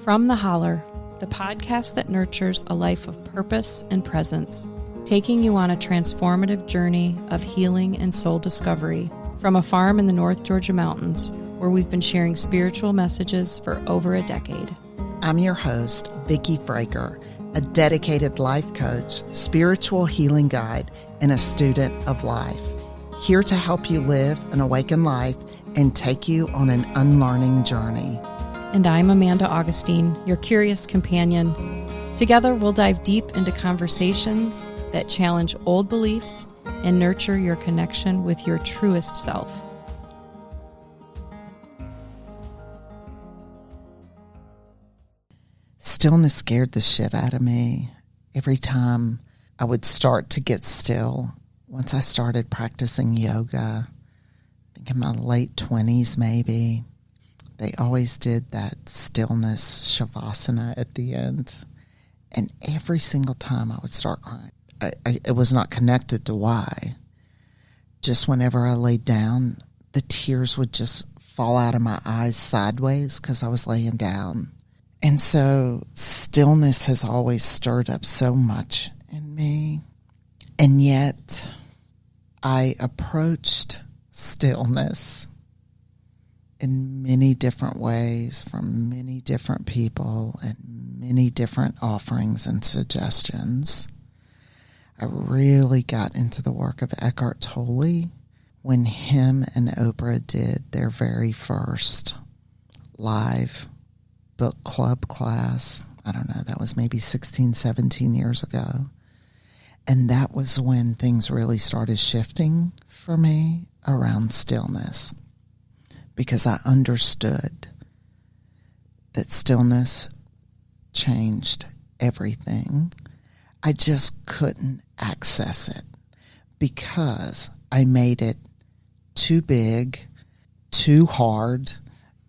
From the Holler, the podcast that nurtures a life of purpose and presence, taking you on a transformative journey of healing and soul discovery from a farm in the North Georgia mountains where we've been sharing spiritual messages for over a decade. I'm your host, Vikki Fraker, a dedicated life coach, spiritual healing guide, and a student of life, here to help you live an awakened life and take you on an unlearning journey. And I'm Amanda Augustine, your curious companion. Together, we'll dive deep into conversations that challenge old beliefs and nurture your connection with your truest self. Stillness scared the shit out of me. Every time I would start to get still, once I started practicing yoga, I think in my late 20s maybe, they always did that stillness shavasana at the end. And every single time I would start crying. It was not connected to why. Just whenever I laid down, the tears would just fall out of my eyes sideways because I was laying down. And so stillness has always stirred up so much in me. And yet I approached stillness in many different ways from many different people and many different offerings and suggestions. I really got into the work of Eckhart Tolle when him and Oprah did their very first live book club class. I don't know, that was maybe 16, 17 years ago. And that was when things really started shifting for me around stillness, because I understood that stillness changed everything. I just couldn't access it because I made it too big, too hard,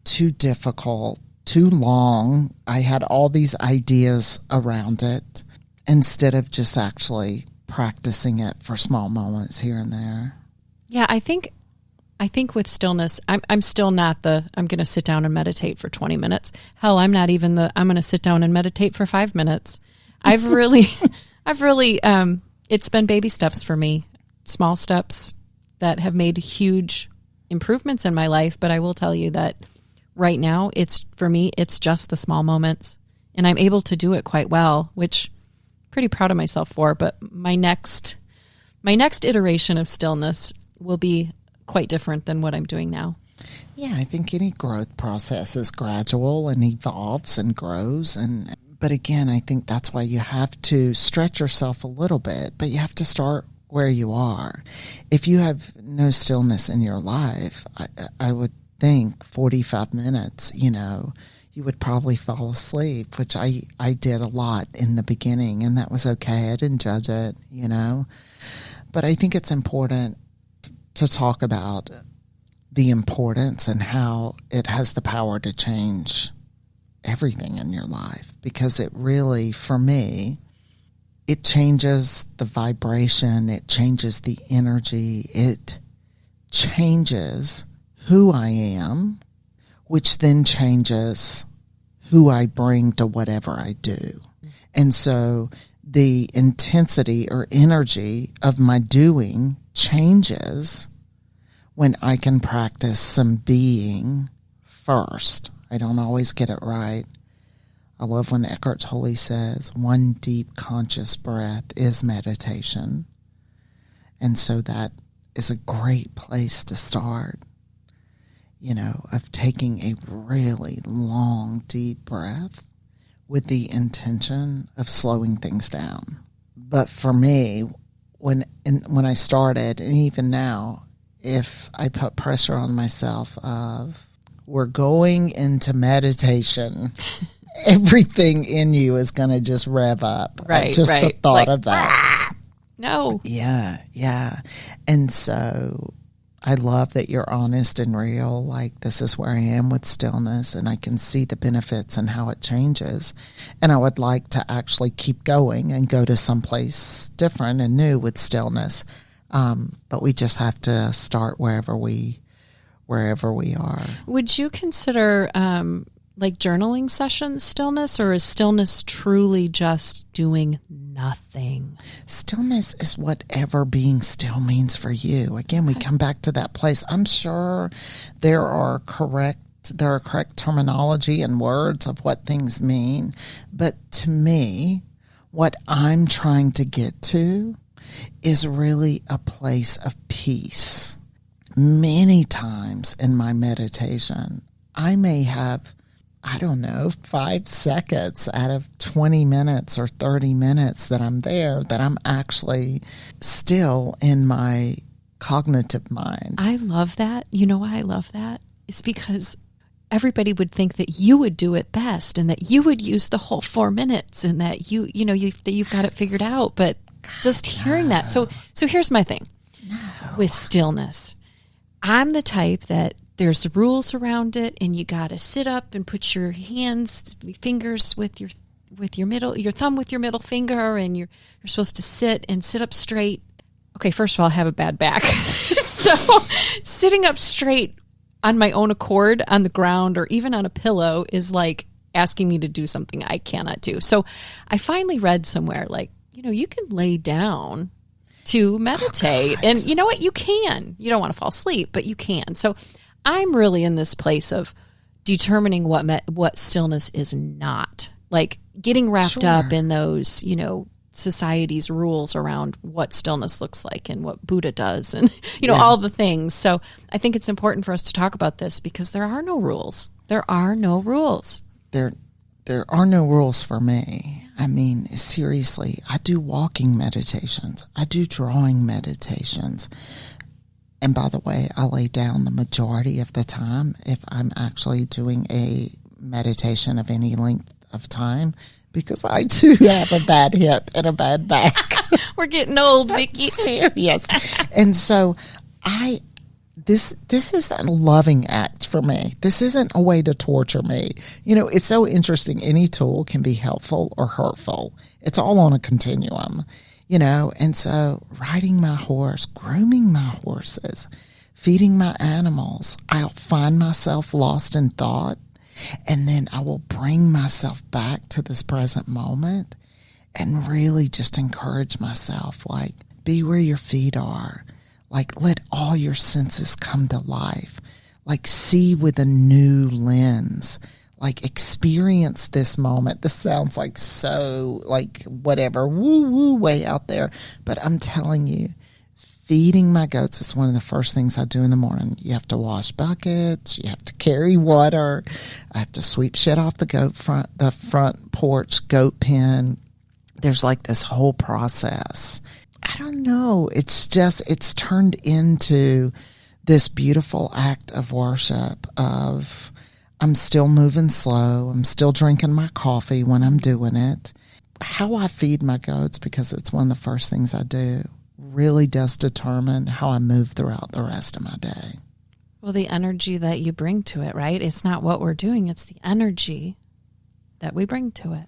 too difficult, too long. I had all these ideas around it instead of just actually practicing it for small moments here and there. Yeah, I think with stillness, I'm still not I'm going to sit down and meditate for 20 minutes. Hell, I'm not even I'm going to sit down and meditate for 5 minutes. I've really, it's been baby steps for me, small steps that have made huge improvements in my life. But I will tell you that right now, for me, it's just the small moments, and I'm able to do it quite well, which I'm pretty proud of myself for. But my next iteration of stillness will be quite different than what I'm doing now. Yeah, I think any growth process is gradual and evolves and grows. But again, I think that's why you have to stretch yourself a little bit, but you have to start where you are. If you have no stillness in your life, I would think 45 minutes, you would probably fall asleep, which I did a lot in the beginning, and that was okay. I didn't judge it, But I think it's important to talk about the importance and how it has the power to change everything in your life, because it really, for me, it changes the vibration, it changes the energy, it changes who I am, which then changes who I bring to whatever I do. And so the intensity or energy of my doing changes when I can practice some being first. I don't always get it right. I love when Eckhart Tolle says, one deep conscious breath is meditation. And so that is a great place to start, of taking a really long, deep breath with the intention of slowing things down. But for me, when I started, and even now, if I put pressure on myself of, we're going into meditation, everything in you is going to just rev up. Right, just right. the thought of that. No. Yeah. And so I love that you're honest and real. Like, this is where I am with stillness, and I can see the benefits and how it changes. And I would like to actually keep going and go to someplace different and new with stillness. But we just have to start wherever we are. Would you consider like journaling sessions stillness, or is stillness truly just doing nothing? Stillness is whatever being still means for you. Again, we come back to that place. I'm sure there are correct terminology and words of what things mean. But to me, what I'm trying to get to is really a place of peace. Many times in my meditation, I may have, 5 seconds out of 20 minutes or 30 minutes that I'm there, that I'm actually still in my cognitive mind. I love that. You know why I love that? It's because everybody would think that you would do it best and that you would use the whole 4 minutes and that you've got it figured out. But just hearing that. So here's my thing with stillness. I'm the type that there's rules around it, and you got to sit up and put your fingers with your thumb with your middle finger, and you're supposed to sit up straight. Okay, first of all, I have a bad back. So sitting up straight on my own accord on the ground or even on a pillow is like asking me to do something I cannot do. So I finally read somewhere like, you can lay down to meditate. And you know what? You can. You don't want to fall asleep, but you can. So I'm really in this place of determining what stillness is not. Like getting wrapped up in those, society's rules around what stillness looks like and what Buddha does and, all the things. So I think it's important for us to talk about this because there are no rules. There are no rules. There are no rules for me. I mean, seriously, I do walking meditations. I do drawing meditations. And by the way, I lay down the majority of the time if I'm actually doing a meditation of any length of time, because I too have a bad hip and a bad back. We're getting old, Vikki. Serious. And so this is a loving act for me. This isn't a way to torture me. It's so interesting. Any tool can be helpful or hurtful. It's all on a continuum. And so riding my horse, grooming my horses, feeding my animals, I'll find myself lost in thought, and then I will bring myself back to this present moment and really just encourage myself, like, be where your feet are, like, let all your senses come to life, like, see with a new lens, like, experience this moment. This sounds like so, like, whatever, woo-woo, way out there. But I'm telling you, feeding my goats is one of the first things I do in the morning. You have to wash buckets. You have to carry water. I have to sweep shit off the front porch, goat pen. There's, like, this whole process. I don't know. It's turned into this beautiful act of worship of, I'm still moving slow. I'm still drinking my coffee when I'm doing it. How I feed my goats, because it's one of the first things I do, really does determine how I move throughout the rest of my day. Well, the energy that you bring to it, right? It's not what we're doing. It's the energy that we bring to it.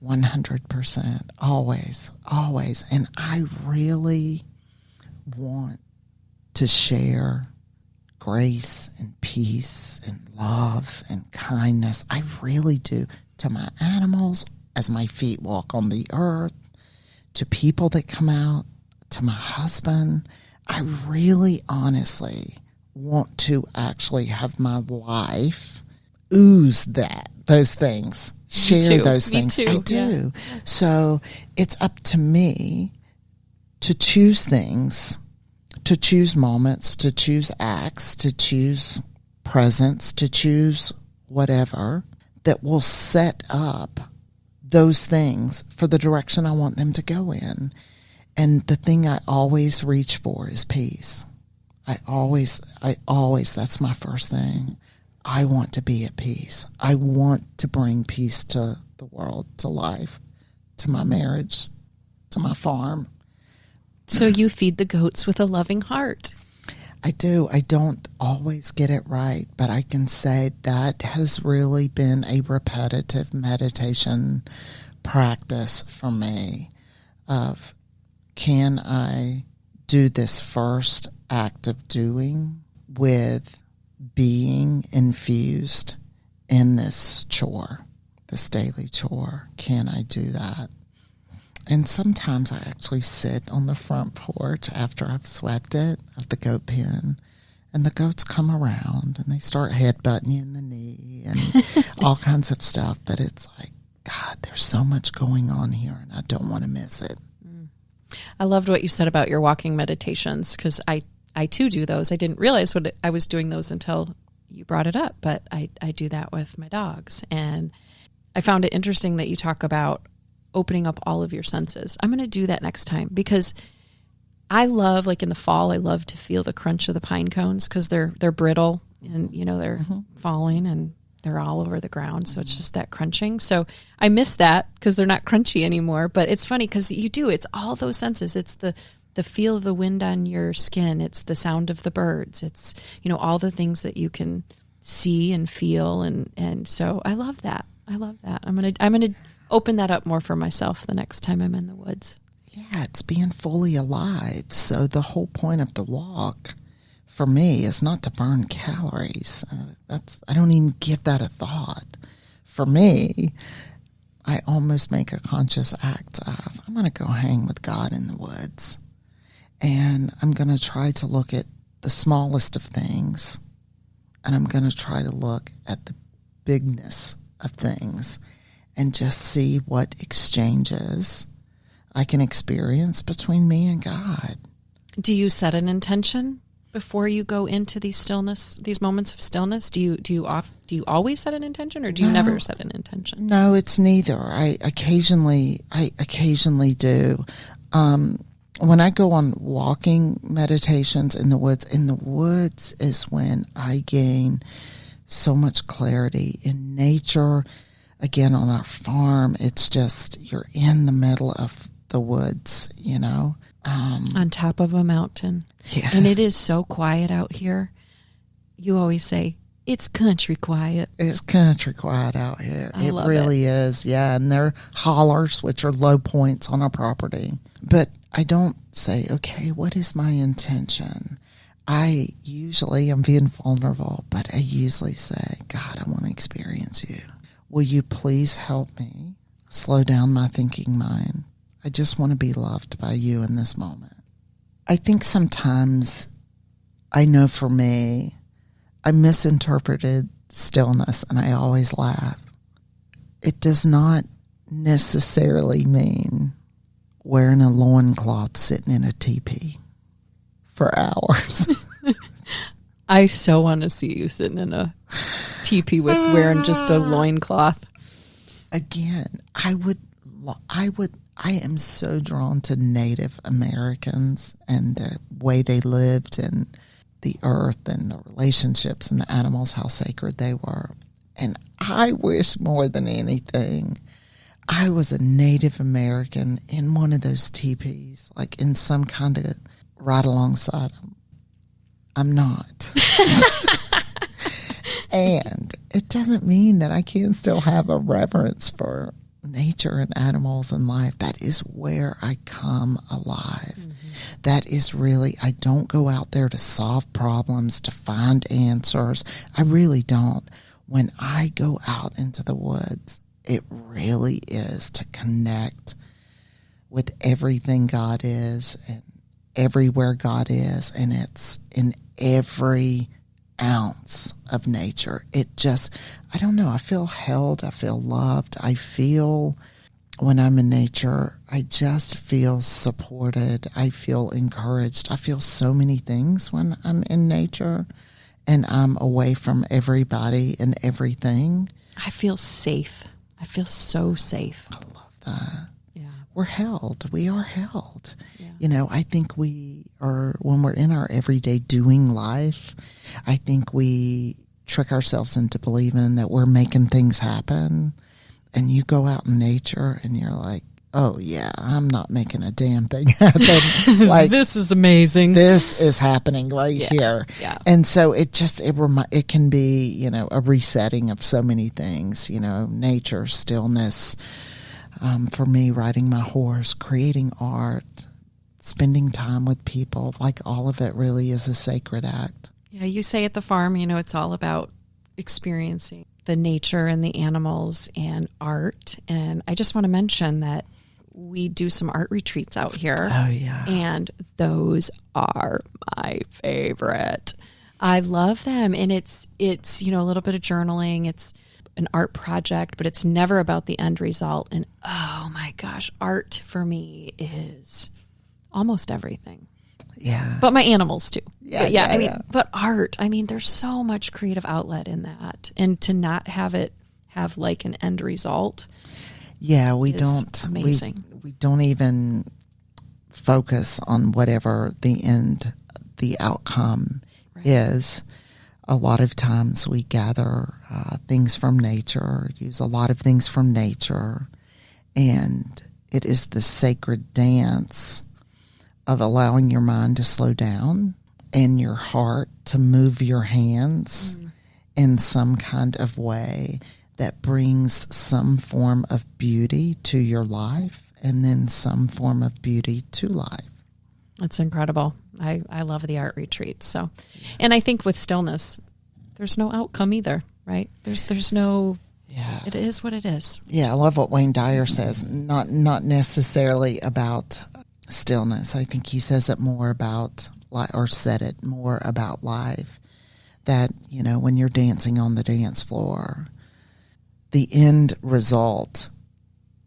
100%. Always, always. And I really want to share grace and peace and love and kindness. I really do, to my animals as my feet walk on the earth, to people that come out, to my husband. I really honestly want to actually have my life ooze those things, share those things. I do. Yeah. So it's up to me to choose things, to choose moments, to choose acts, to choose presence, to choose whatever that will set up those things for the direction I want them to go in. And the thing I always reach for is peace. I always, that's my first thing. I want to be at peace. I want to bring peace to the world, to life, to my marriage, to my farm. So you feed the goats with a loving heart. I do. I don't always get it right, but I can say that has really been a repetitive meditation practice for me of, can I do this first act of doing with being infused in this chore, this daily chore? Can I do that? And sometimes I actually sit on the front porch after I've swept it of the goat pen, and the goats come around and they start headbutting you in the knee and all kinds of stuff. But it's like, God, there's so much going on here and I don't want to miss it. I loved what you said about your walking meditations, because I too do those. I didn't realize what I was doing those until you brought it up, but I do that with my dogs. And I found it interesting that you talk about opening up all of your senses. I'm going to do that next time, because I love, like in the fall, I love to feel the crunch of the pine cones, because they're brittle and, you know, they're falling and they're all over the ground. So it's just that crunching. So I miss that because they're not crunchy anymore. But it's funny because it's all those senses. It's the feel of the wind on your skin. It's the sound of the birds. It's, you know, all the things that you can see and feel. And so I love that. I love that. I'm going to open that up more for myself the next time I'm in the woods. Yeah, it's being fully alive. So the whole point of the walk for me is not to burn calories. I don't even give that a thought. For me, I almost make a conscious act of, I'm going to go hang with God in the woods. And I'm going to try to look at the smallest of things. And I'm going to try to look at the bigness of things and just see what exchanges I can experience between me and God. Do you set an intention before you go into these moments of stillness? Do you always set an intention, or do you never set an intention? No, it's neither. I occasionally do. When I go on walking meditations in the woods is when I gain so much clarity. In nature, again, on our farm, it's just, you're in the middle of the woods, you know. On top of a mountain. Yeah. And it is so quiet out here. You always say, it's country quiet. It's country quiet out here. I love really is. Yeah. And there are hollers, which are low points on our property. But I don't say, okay, what is my intention? I'm being vulnerable, but I usually say, God, I want to experience you. Will you please help me slow down my thinking mind? I just want to be loved by you in this moment. I think sometimes, I know for me, I misinterpreted stillness, and I always laugh. It does not necessarily mean wearing a loincloth sitting in a teepee for hours. I so want to see you sitting in a teepee with wearing just a loincloth. Again, I am so drawn to Native Americans and the way they lived and the earth and the relationships and the animals, how sacred they were. And I wish more than anything I was a Native American in one of those teepees, like in some kind of right alongside them. I'm not. And it doesn't mean that I can't still have a reverence for nature and animals and life. That is where I come alive. Mm-hmm. That is really, I don't go out there to solve problems, to find answers. I really don't. When I go out into the woods, it really is to connect with everything God is and everywhere God is. And it's in every ounce of nature. It just, I don't know, I feel held, I feel loved, I feel, when I'm in nature, I just feel supported, I feel encouraged, I feel so many things when I'm in nature and I'm away from everybody and everything. I feel safe. I feel so safe. I love that. Yeah. We're held. We are held. Yeah. You know, I think we are, when we're in our everyday doing life, I think we trick ourselves into believing that we're making things happen. And you go out in nature and you're like, oh yeah, I'm not making a damn thing happen. Like, this is amazing. This is happening right here. Yeah. And so it can be, you know, a resetting of so many things, you know, nature, stillness. For me, riding my horse, creating art, spending time with people, like all of it really is a sacred act. Yeah, you say at the farm, you know, it's all about experiencing the nature and the animals and art. And I just want to mention that we do some art retreats out here. Oh, yeah. And those are my favorite. I love them. And it's, a little bit of journaling. It's an art project, but it's never about the end result. And oh my gosh, art for me is almost everything. Yeah. But my animals too. Yeah. But art, there's so much creative outlet in that. And to not have it have like an end result. Yeah, we don't. Amazing. We don't even focus on whatever the outcome is. A lot of times we gather things from nature, use a lot of things from nature, and it is the sacred dance of allowing your mind to slow down and your heart to move your hands in some kind of way that brings some form of beauty to your life and then some form of beauty to life. That's incredible. I love the art retreats. So, and I think with stillness, there's no outcome either, right? There's no, it is what it is. Yeah. I love what Wayne Dyer says, not necessarily about stillness. I think he says it more about, or said it more about life, that, when you're dancing on the dance floor, the end result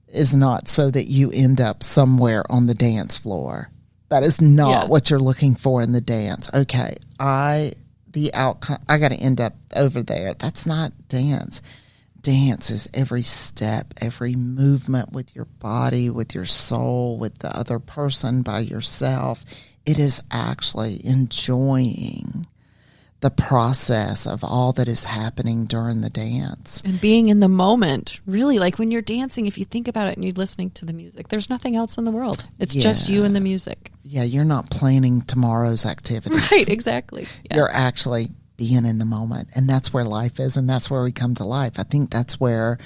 is not so that you end up somewhere on the dance floor. That is not what you're looking for in the dance. Okay, the outcome, I got to end up over there. That's not dance. Dance is every step, every movement with your body, with your soul, with the other person, by yourself. It is actually enjoying the process of all that is happening during the dance. And being in the moment, really, like when you're dancing, if you think about it and you're listening to the music, there's nothing else in the world. It's just you and the music. Yeah, you're not planning tomorrow's activities. Right, exactly. Yeah. You're actually being in the moment. And that's where life is, and that's where we come to life. I think that's where,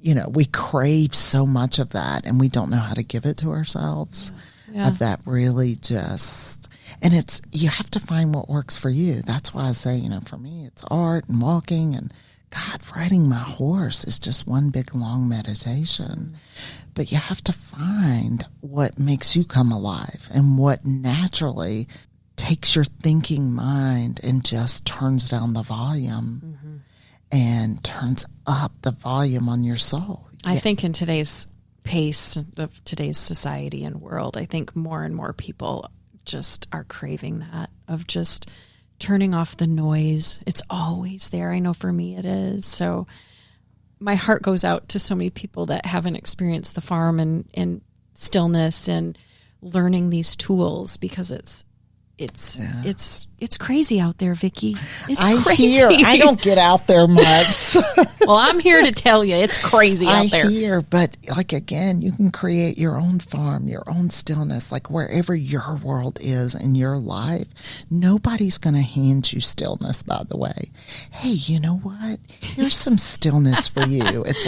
we crave so much of that, and we don't know how to give it to ourselves. Yeah. Of that really just... And you have to find what works for you. That's why I say, for me, it's art and walking, and God, riding my horse is just one big long meditation. But you have to find what makes you come alive and what naturally takes your thinking mind and just turns down the volume and turns up the volume on your soul. I think in today's pace of today's society and world, I think more and more people just are craving that, of just turning off the noise. It's always there. I know for me it is. So my heart goes out to so many people that haven't experienced the farm and stillness and learning these tools, because it's crazy out there, Vikki. It's crazy. I don't get out there much. Well, I'm here to tell you, it's crazy out there. I hear, but again, you can create your own farm, your own stillness, wherever your world is in your life. Nobody's going to hand you stillness, by the way. Hey, you know what? Here's some stillness for you. It's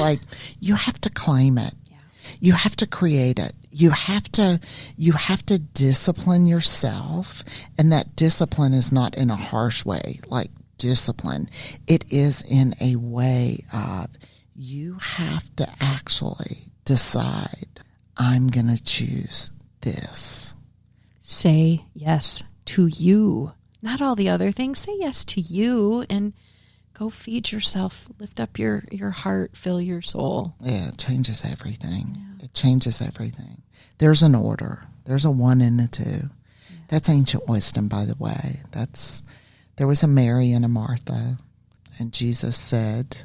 you have to claim it. Yeah. You have to create it. You have to discipline yourself, and that discipline is not in a harsh way, like discipline. It is in a way of you have to actually decide, I'm going to choose this. Say yes to you, not all the other things. Say yes to you and go feed yourself, lift up your heart, fill your soul. Yeah, it changes everything. Yeah. It changes everything. There's an order. There's a 1 and a 2. Yeah. That's ancient wisdom, by the way. There was a Mary and a Martha, and Jesus said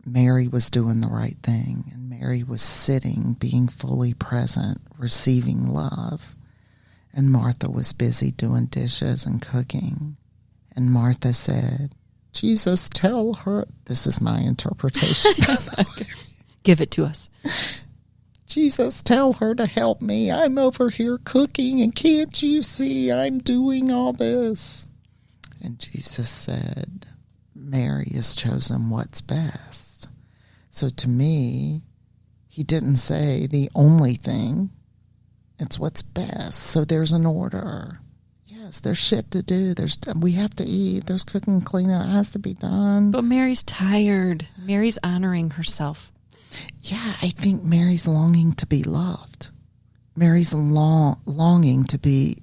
Mary was doing the right thing, and Mary was sitting, being fully present, receiving love, and Martha was busy doing dishes and cooking. And Martha said, Jesus, tell her, this is my interpretation. Give it to us. Jesus, tell her to help me. I'm over here cooking, and can't you see I'm doing all this? And Jesus said, Mary has chosen what's best. So to me, he didn't say the only thing. It's what's best. So there's an order. Yeah, Yes, there's shit to do. We have to eat. There's cooking and cleaning that has to be done. But Mary's tired. Mary's honoring herself. Yeah, I think Mary's longing to be loved. Mary's longing to be,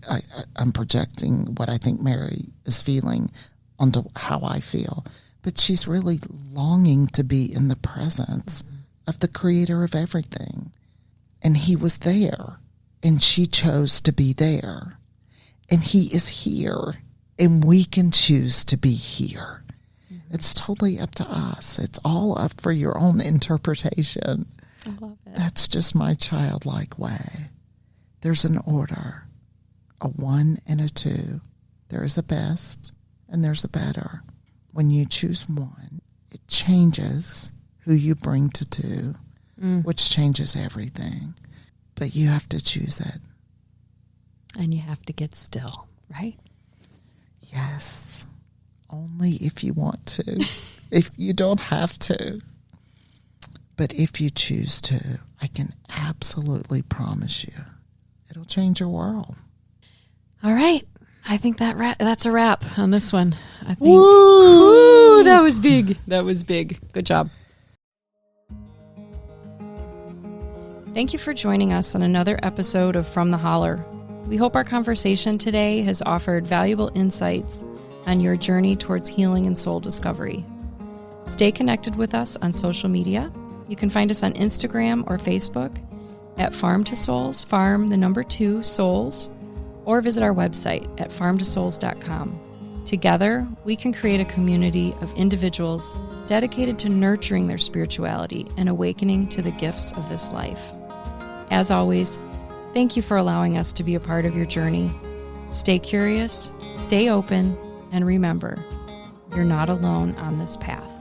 I'm projecting what I think Mary is feeling onto how I feel. But she's really longing to be in the presence of the creator of everything. And he was there. And she chose to be there. And he is here, and we can choose to be here. Mm-hmm. It's totally up to us. It's all up for your own interpretation. I love it. That's just my childlike way. There's an order, a 1 and a 2. There is a best, and there's a better. When you choose 1, it changes who you bring to 2, which changes everything. But you have to choose it. And you have to get still, right? Yes. Only if you want to. If you don't have to. But if you choose to, I can absolutely promise you it'll change your world. All right. I think that's a wrap on this one. I think. Woo! Ooh, that was big. That was big. Good job. Thank you for joining us on another episode of From the Holler. We hope our conversation today has offered valuable insights on your journey towards healing and soul discovery. Stay connected with us on social media. You can find us on Instagram or Facebook at Farm to Souls, farm the number 2 souls, or visit our website at farmtosouls.com. Together, we can create a community of individuals dedicated to nurturing their spirituality and awakening to the gifts of this life. As always, thank you for allowing us to be a part of your journey. Stay curious, stay open, and remember, you're not alone on this path.